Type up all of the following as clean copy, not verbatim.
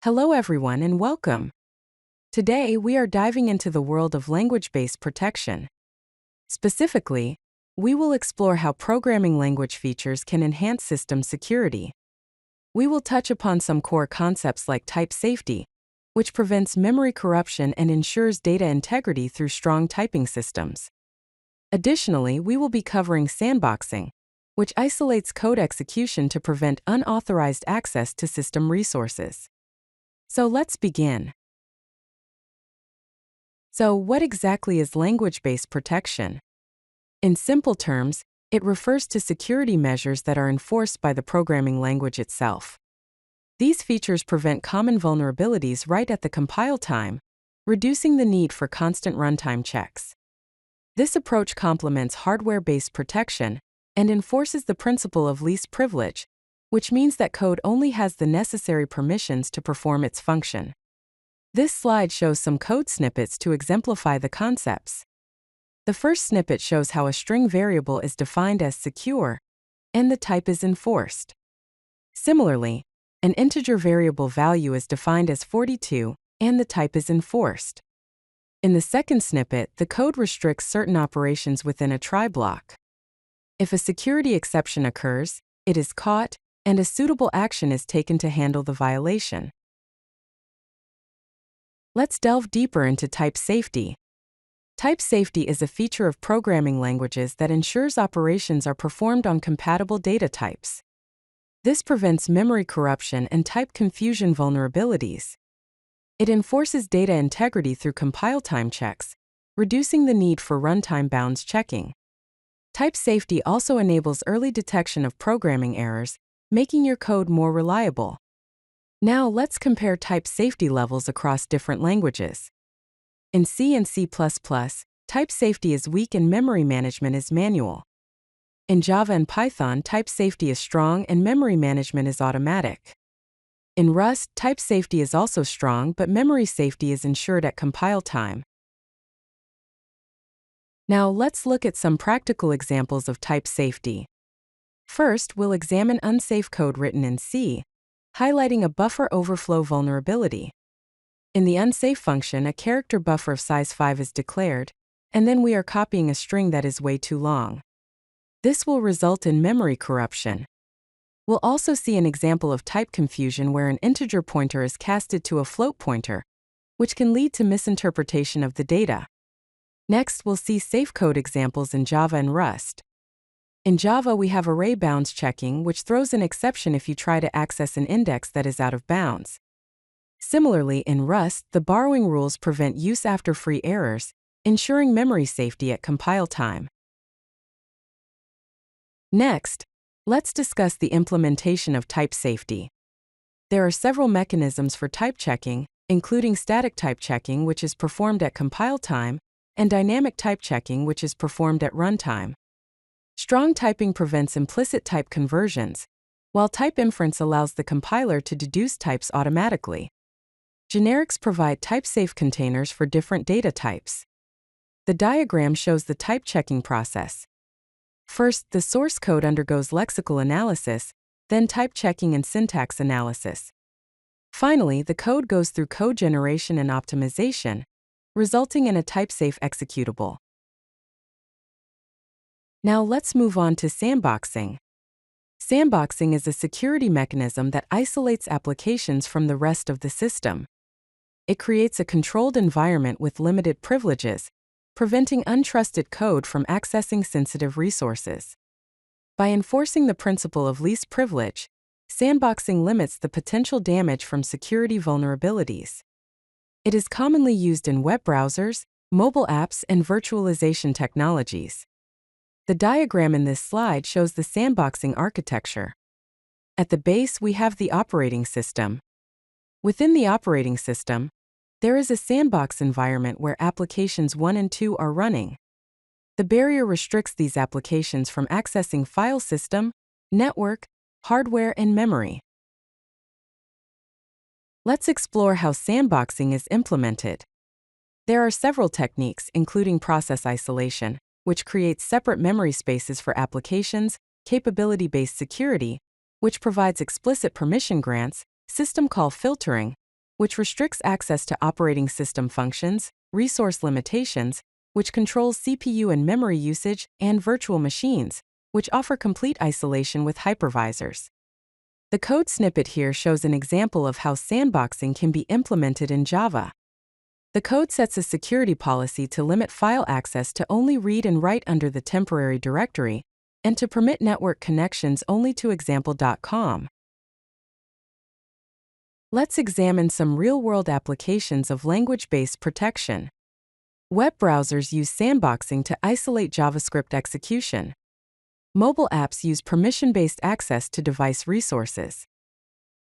Hello everyone and welcome. Today we are diving into the world of language-based protection. Specifically, we will explore how programming language features can enhance system security. We will touch upon some core concepts like type safety, which prevents memory corruption and ensures data integrity through strong typing systems. Additionally, we will be covering sandboxing, which isolates code execution to prevent unauthorized access to system resources. So let's begin. So what exactly is language-based protection? In simple terms, it refers to security measures that are enforced by the programming language itself. These features prevent common vulnerabilities right at the compile time, reducing the need for constant runtime checks. This approach complements hardware-based protection and enforces the principle of least privilege, which means that code only has the necessary permissions to perform its function. This slide shows some code snippets to exemplify the concepts. The first snippet shows how a string variable is defined as secure, and the type is enforced. Similarly, an integer variable value is defined as 42, and the type is enforced. In the second snippet, the code restricts certain operations within a try block. If a security exception occurs, it is caught, and a suitable action is taken to handle the violation. Let's delve deeper into type safety. Type safety is a feature of programming languages that ensures operations are performed on compatible data types. This prevents memory corruption and type confusion vulnerabilities. It enforces data integrity through compile time checks, reducing the need for runtime bounds checking. Type safety also enables early detection of programming errors, making your code more reliable. Now let's compare type safety levels across different languages. In C and C++, type safety is weak and memory management is manual. In Java and Python, type safety is strong and memory management is automatic. In Rust, type safety is also strong but memory safety is ensured at compile time. Now let's look at some practical examples of type safety. First, we'll examine unsafe code written in C, highlighting a buffer overflow vulnerability. In the unsafe function, a character buffer of size 5 is declared, and then we are copying a string that is way too long. This will result in memory corruption. We'll also see an example of type confusion where an integer pointer is casted to a float pointer, which can lead to misinterpretation of the data. Next, we'll see safe code examples in Java and Rust. In Java, we have array bounds checking, which throws an exception if you try to access an index that is out of bounds. Similarly, in Rust, the borrowing rules prevent use after free errors, ensuring memory safety at compile time. Next, let's discuss the implementation of type safety. There are several mechanisms for type checking, including static type checking, which is performed at compile time, and dynamic type checking, which is performed at runtime. Strong typing prevents implicit type conversions, while type inference allows the compiler to deduce types automatically. Generics provide type-safe containers for different data types. The diagram shows the type checking process. First, the source code undergoes lexical analysis, then type checking and syntax analysis. Finally, the code goes through code generation and optimization, resulting in a type-safe executable. Now let's move on to sandboxing. Sandboxing is a security mechanism that isolates applications from the rest of the system. It creates a controlled environment with limited privileges, preventing untrusted code from accessing sensitive resources. By enforcing the principle of least privilege, sandboxing limits the potential damage from security vulnerabilities. It is commonly used in web browsers, mobile apps, and virtualization technologies. The diagram in this slide shows the sandboxing architecture. At the base, we have the operating system. Within the operating system, there is a sandbox environment where applications 1 and 2 are running. The barrier restricts these applications from accessing file system, network, hardware, and memory. Let's explore how sandboxing is implemented. There are several techniques, including process isolation, which creates separate memory spaces for applications, capability-based security, which provides explicit permission grants, system call filtering, which restricts access to operating system functions, resource limitations, which controls CPU and memory usage, and virtual machines, which offer complete isolation with hypervisors. The code snippet here shows an example of how sandboxing can be implemented in Java. The code sets a security policy to limit file access to only read and write under the temporary directory, and to permit network connections only to example.com. Let's examine some real-world applications of language-based protection. Web browsers use sandboxing to isolate JavaScript execution. Mobile apps use permission-based access to device resources.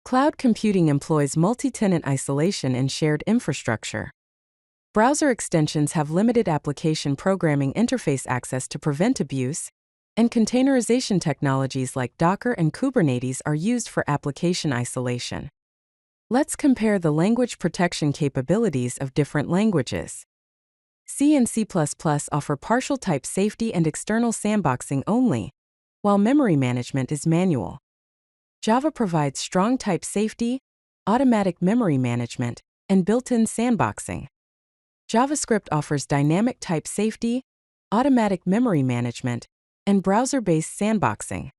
Cloud computing employs multi-tenant isolation and shared infrastructure. Browser extensions have limited application programming interface access to prevent abuse, and containerization technologies like Docker and Kubernetes are used for application isolation. Let's compare the language protection capabilities of different languages. C and C++ offer partial type safety and external sandboxing only, while memory management is manual. Java provides strong type safety, automatic memory management, and built-in sandboxing. JavaScript offers dynamic type safety, automatic memory management, and browser-based sandboxing.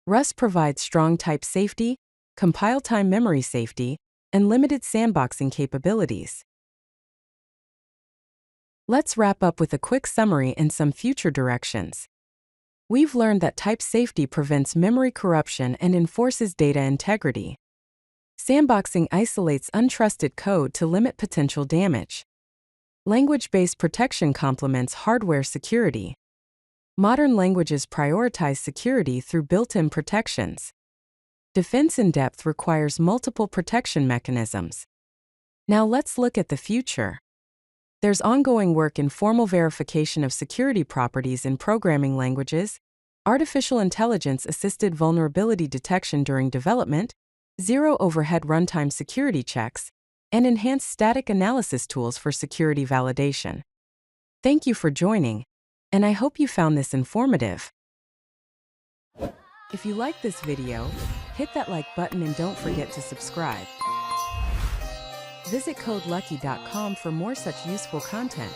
Rust provides strong type safety, compile-time memory safety, and limited sandboxing capabilities. Let's wrap up with a quick summary and some future directions. We've learned that type safety prevents memory corruption and enforces data integrity. Sandboxing isolates untrusted code to limit potential damage. Language-based protection complements hardware security. Modern languages prioritize security through built-in protections. Defense in depth requires multiple protection mechanisms. Now let's look at the future. There's ongoing work in formal verification of security properties in programming languages, artificial intelligence-assisted vulnerability detection during development, zero-overhead runtime security checks, and enhanced static analysis tools for security validation. Thank you for joining, and I hope you found this informative. If you like this video, hit that like button and don't forget to subscribe. Visit codelucky.com for more such useful content.